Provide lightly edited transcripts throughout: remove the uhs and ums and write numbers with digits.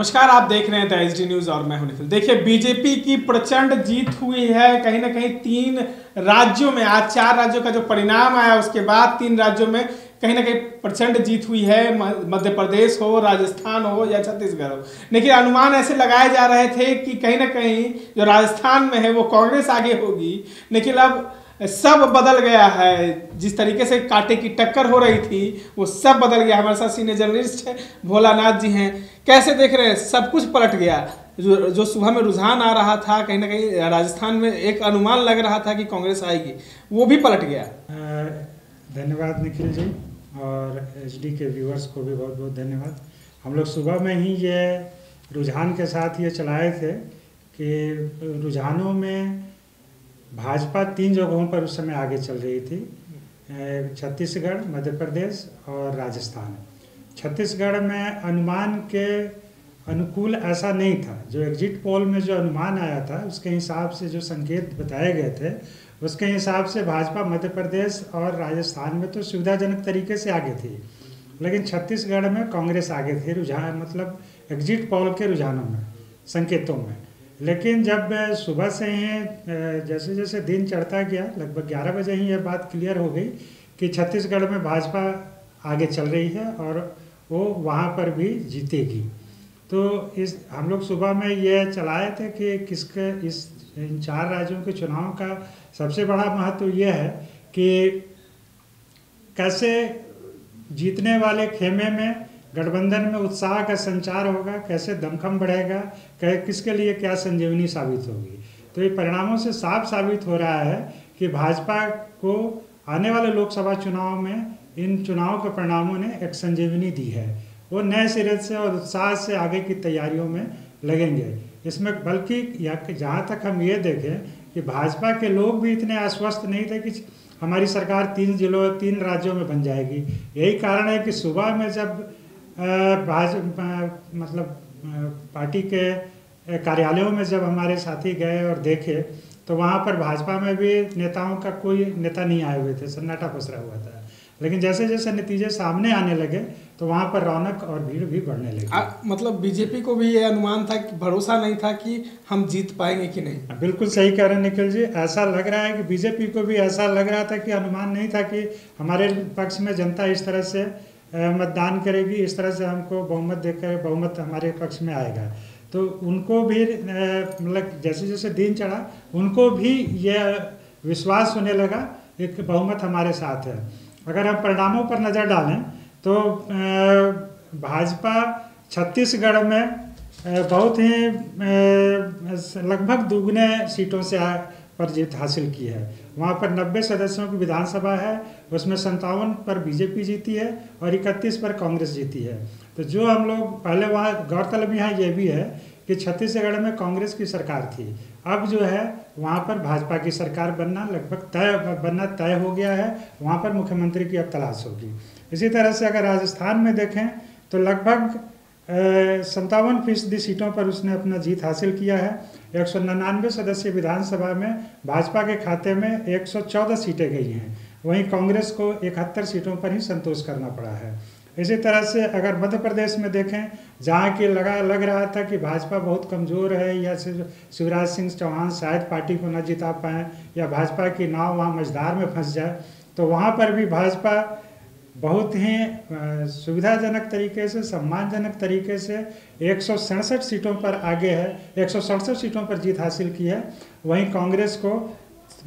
नमस्कार, आप देख रहे हैं द एचडी न्यूज और मैं हूं निखिल। देखिए, बीजेपी की प्रचंड जीत हुई है। कहीं ना कहीं 3 राज्यों में, आज 4 राज्यों का जो परिणाम आया उसके बाद 3 राज्यों में कहीं ना कहीं प्रचंड जीत हुई है। मध्य प्रदेश हो, राजस्थान हो या छत्तीसगढ़ हो। देखिए, अनुमान ऐसे लगाए जा रहे थे कि कहीं ना कहीं जो राजस्थान में है वो कांग्रेस आगे होगी, लेकिन अब सब बदल गया है। जिस तरीके से कांटे की टक्कर हो रही थी वो सब बदल गया। हमारे साथ सीनियर जर्नलिस्ट है भोलानाथ जी हैं। कैसे देख रहे हैं? सब कुछ पलट गया। जो सुबह में रुझान आ रहा था, कहीं ना कहीं राजस्थान में एक अनुमान लग रहा था कि कांग्रेस आएगी, वो भी पलट गया। धन्यवाद निखिल जी, और एचडी के व्यूअर्स को भी बहुत बहुत धन्यवाद। हम लोग सुबह में ही ये रुझान के साथ ये चलाए थे कि रुझानों में भाजपा 3 जगहों पर उस समय आगे चल रही थी, छत्तीसगढ़, मध्य प्रदेश और राजस्थान। छत्तीसगढ़ में अनुमान के अनुकूल ऐसा नहीं था। जो एग्जिट पोल में जो अनुमान आया था उसके हिसाब से, जो संकेत बताए गए थे उसके हिसाब से भाजपा मध्य प्रदेश और राजस्थान में तो सुविधाजनक तरीके से आगे थी, लेकिन छत्तीसगढ़ में कांग्रेस आगे थी रुझान, मतलब एग्जिट पोल के रुझानों में, संकेतों में। लेकिन जब सुबह से ही जैसे जैसे दिन चढ़ता गया, लगभग 11 बजे ही यह बात क्लियर हो गई कि छत्तीसगढ़ में भाजपा आगे चल रही है और वो वहाँ पर भी जीतेगी। तो हम लोग सुबह में ये चलाए थे कि इन 4 राज्यों के चुनाव का सबसे बड़ा महत्व ये है कि कैसे जीतने वाले खेमे में गठबंधन में उत्साह का संचार होगा, कैसे दमखम बढ़ेगा, किसके लिए क्या संजीवनी साबित होगी। तो ये परिणामों से साफ साबित हो रहा है कि भाजपा को आने वाले लोकसभा चुनाव में इन चुनाव के परिणामों ने एक संजीवनी दी है। वो नए सिरे से और उत्साह से आगे की तैयारियों में लगेंगे इसमें। बल्कि जहाँ तक हम ये देखें कि भाजपा के लोग भी इतने आश्वस्त नहीं थे कि हमारी सरकार 3 राज्यों में बन जाएगी। यही कारण है कि सुबह में जब पार्टी के कार्यालयों में जब हमारे साथी गए और देखे तो वहाँ पर भाजपा में भी नेताओं का कोई नेता नहीं आए हुए थे, सन्नाटा पसरा हुआ था। लेकिन जैसे जैसे नतीजे सामने आने लगे तो वहाँ पर रौनक और भीड़ भी बढ़ने लगी। मतलब बीजेपी को भी ये अनुमान था कि भरोसा नहीं था कि हम जीत पाएंगे कि नहीं। बिल्कुल सही कह रहे हैं निखिल जी। ऐसा लग रहा है कि बीजेपी को भी ऐसा लग रहा था कि अनुमान नहीं था कि हमारे पक्ष में जनता इस तरह से मतदान करेगी, इस तरह से हमको बहुमत देकर बहुमत हमारे पक्ष में आएगा। तो उनको भी मतलब जैसे जैसे दिन चढ़ा उनको भी यह विश्वास होने लगा कि बहुमत हमारे साथ है। अगर हम परिणामों पर नज़र डालें तो भाजपा छत्तीसगढ़ में बहुत ही लगभग दुगने सीटों से पर जीत हासिल की है। वहाँ पर 90 सदस्यों की विधानसभा है, उसमें 57 पर बीजेपी जीती है और 31 पर कांग्रेस जीती है। तो जो हम लोग पहले वहाँ गौरतलब यहाँ ये भी है कि छत्तीसगढ़ में कांग्रेस की सरकार थी, अब जो है वहाँ पर भाजपा की सरकार बनना लगभग तय हो गया है। वहाँ पर मुख्यमंत्री की अब तलाश होगी। इसी तरह से अगर राजस्थान में देखें तो लगभग 57% सीटों पर उसने अपना जीत हासिल किया है। 199 सदस्यीय विधानसभा में भाजपा के खाते में 114 सीटें गई हैं, वहीं कांग्रेस को 71 सीटों पर ही संतोष करना पड़ा है। इसी तरह से अगर मध्य प्रदेश में देखें, जहाँ की लग रहा था कि भाजपा बहुत कमज़ोर है या शिवराज सिंह चौहान शायद पार्टी को न जिता पाएँ या भाजपा की नाव वहाँ मझधार में फंस जाए, तो वहाँ पर भी भाजपा बहुत ही सुविधाजनक तरीके से, सम्मानजनक तरीके से 167 सीटों पर आगे है, 167 सीटों पर जीत हासिल की है। वहीं कांग्रेस को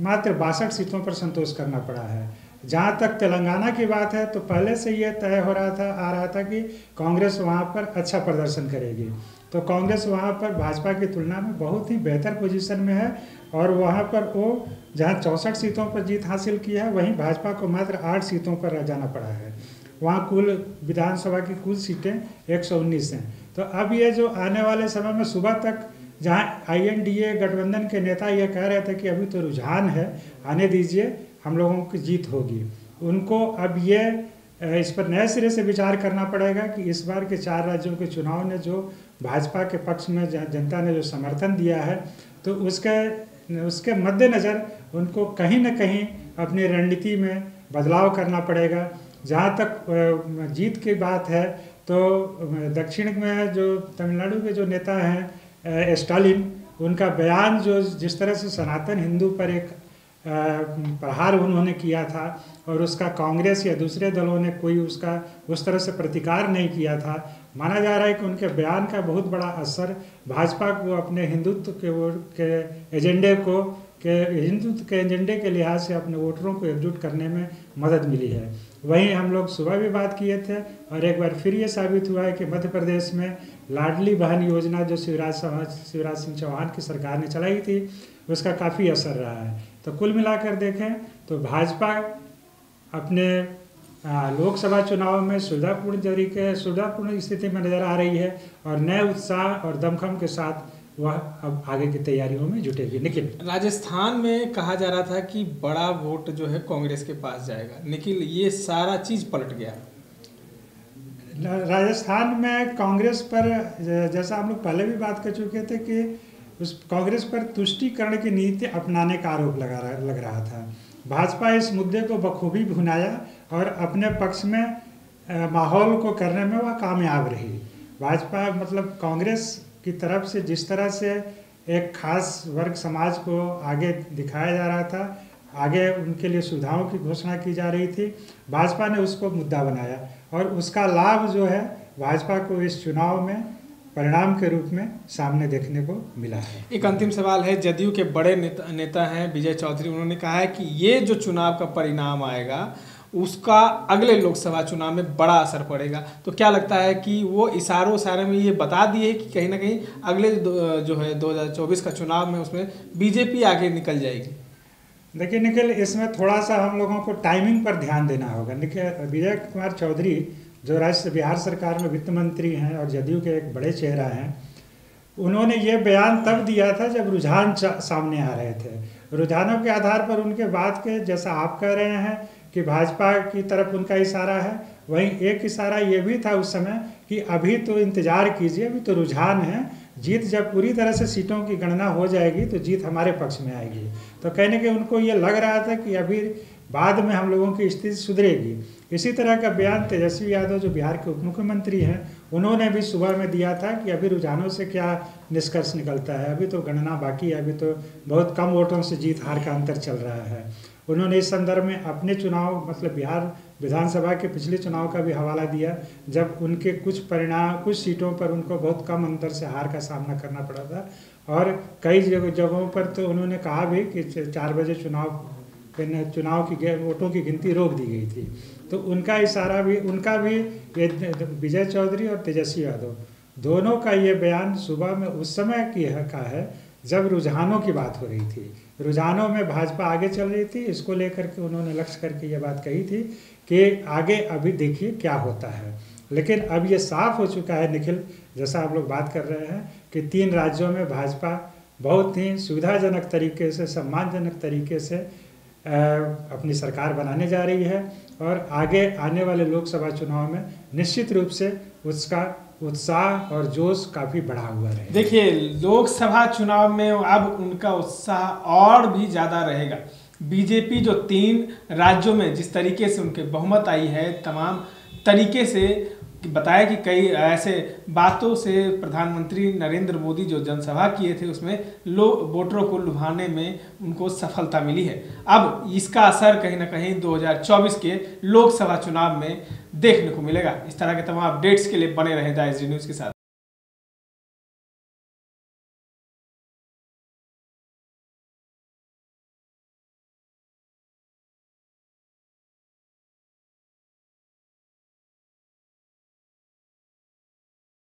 मात्र 62 सीटों पर संतोष करना पड़ा है। जहाँ तक तेलंगाना की बात है तो पहले से ये तय आ रहा था कि कांग्रेस वहाँ पर अच्छा प्रदर्शन करेगी। तो कांग्रेस वहाँ पर भाजपा की तुलना में बहुत ही बेहतर पोजीशन में है और वहाँ पर वो जहाँ 64 सीटों पर जीत हासिल की है, वहीं भाजपा को मात्र 8 सीटों पर रह जाना पड़ा है। वहाँ कुल विधानसभा की कुल सीटें 119 हैं। तो अब ये जो आने वाले समय में सुबह तक जहाँ INDA गठबंधन के नेता ये कह रहे थे कि अभी तो रुझान है, आने दीजिए, हम लोगों की जीत होगी, उनको अब ये इस पर नए सिरे से विचार करना पड़ेगा कि इस बार के 4 राज्यों के चुनाव ने जो भाजपा के पक्ष में जनता ने जो समर्थन दिया है, तो उसके मद्देनज़र उनको कहीं न कहीं अपनी रणनीति में बदलाव करना पड़ेगा। जहाँ तक जीत की बात है तो दक्षिण में जो तमिलनाडु के जो नेता हैं स्टालिन, उनका बयान जो जिस तरह से सनातन हिंदू पर एक प्रहार उन्होंने किया था और उसका कांग्रेस या दूसरे दलों ने कोई उसका उस तरह से प्रतिकार नहीं किया था, माना जा रहा है कि उनके बयान का बहुत बड़ा असर भाजपा को अपने हिंदुत्व के एजेंडे के लिहाज से अपने वोटरों को एकजुट करने में मदद मिली है। वहीं हम लोग सुबह भी बात किए थे और एक बार फिर ये साबित हुआ है कि मध्य प्रदेश में लाडली बहन योजना जो शिवराज सिंह चौहान की सरकार ने चलाई थी, उसका काफ़ी असर रहा है। तो कुल मिलाकर देखें तो भाजपा अपने लोकसभा चुनाव में सुविधापूर्ण स्थिति में नजर आ रही है और नए उत्साह और दमखम के साथ वह अब आगे की तैयारियों में जुटेगी। निखिल, राजस्थान में कहा जा रहा था कि बड़ा वोट जो है कांग्रेस के पास जाएगा, निखिल ये सारा चीज पलट गया। राजस्थान में कांग्रेस पर, जैसा हम लोग पहले भी बात कर चुके थे कि उस कांग्रेस पर तुष्टीकरण की नीति अपनाने का आरोप लग रहा था। भाजपा इस मुद्दे को बखूबी भुनाया और अपने पक्ष में माहौल को करने में वह कामयाब रही। भाजपा मतलब कांग्रेस की तरफ से जिस तरह से एक खास वर्ग समाज को आगे दिखाया जा रहा था, आगे उनके लिए सुविधाओं की घोषणा की जा रही थी, भाजपा ने उसको मुद्दा बनाया और उसका लाभ जो है भाजपा को इस चुनाव में परिणाम के रूप में सामने देखने को मिला है। एक अंतिम सवाल है, जदयू के बड़े नेता हैं विजय चौधरी, उन्होंने कहा है कि ये जो चुनाव का परिणाम आएगा उसका अगले लोकसभा चुनाव में बड़ा असर पड़ेगा। तो क्या लगता है कि वो इशारे में ये बता दिए कि कहीं ना कहीं अगले जो है 2024 का चुनाव में उसमें बीजेपी आगे निकल जाएगी? देखिए निखिल, इसमें थोड़ा सा हम लोगों को टाइमिंग पर ध्यान देना होगा। देखिए विजय कुमार चौधरी जो बिहार सरकार में वित्त मंत्री हैं और जदयू के एक बड़े चेहरा हैं, उन्होंने ये बयान तब दिया था जब रुझान सामने आ रहे थे। रुझानों के आधार पर उनके बाद के, जैसा आप कह रहे हैं कि भाजपा की तरफ उनका इशारा है, वहीं एक इशारा ये भी था उस समय कि अभी तो इंतजार कीजिए, अभी तो रुझान है, जीत जब पूरी तरह से सीटों की गणना हो जाएगी तो जीत हमारे पक्ष में आएगी। तो कहने के उनको ये लग रहा था कि अभी बाद में हम लोगों की स्थिति सुधरेगी। इसी तरह का बयान तेजस्वी यादव जो बिहार के उप मुख्यमंत्री हैं, उन्होंने भी सुबह में दिया था कि अभी रुझानों से क्या निष्कर्ष निकलता है, अभी तो गणना बाकी है, अभी तो बहुत कम वोटों से जीत हार का अंतर चल रहा है। उन्होंने इस संदर्भ में अपने चुनाव मतलब बिहार विधानसभा के पिछले चुनाव का भी हवाला दिया, जब उनके कुछ सीटों पर उनको बहुत कम अंतर से हार का सामना करना पड़ा था और कई जगहों पर तो उन्होंने कहा भी कि 4 बजे चुनाव की वोटों की गिनती रोक दी गई थी। तो उनका इशारा भी, उनका भी ये विजय चौधरी और तेजस्वी यादव दोनों का ये बयान सुबह में उस समय का है जब रुझानों की बात हो रही थी। रुझानों में भाजपा आगे चल रही थी, इसको लेकर के उन्होंने लक्ष्य करके ये बात कही थी कि आगे अभी देखिए क्या होता है। लेकिन अब ये साफ हो चुका है निखिल, जैसा आप लोग बात कर रहे हैं कि 3 राज्यों में भाजपा बहुत ही सुविधाजनक तरीके से, सम्मानजनक तरीके से अपनी सरकार बनाने जा रही है और आगे आने वाले लोकसभा चुनाव में निश्चित रूप से उसका उत्साह और जोश काफ़ी बढ़ा हुआ है। देखिए लोकसभा चुनाव में अब उनका उत्साह और भी ज़्यादा रहेगा। बीजेपी जो 3 राज्यों में जिस तरीके से उनके बहुमत आई है, तमाम तरीके से बताया कि कई ऐसे बातों से प्रधानमंत्री नरेंद्र मोदी जो जनसभा किए थे उसमें वोटरों को लुभाने में उनको सफलता मिली है। अब इसका असर कहीं ना कहीं 2024 के लोकसभा चुनाव में देखने को मिलेगा। इस तरह के तमाम अपडेट्स के लिए बने रहे द एसडी न्यूज़ के साथ।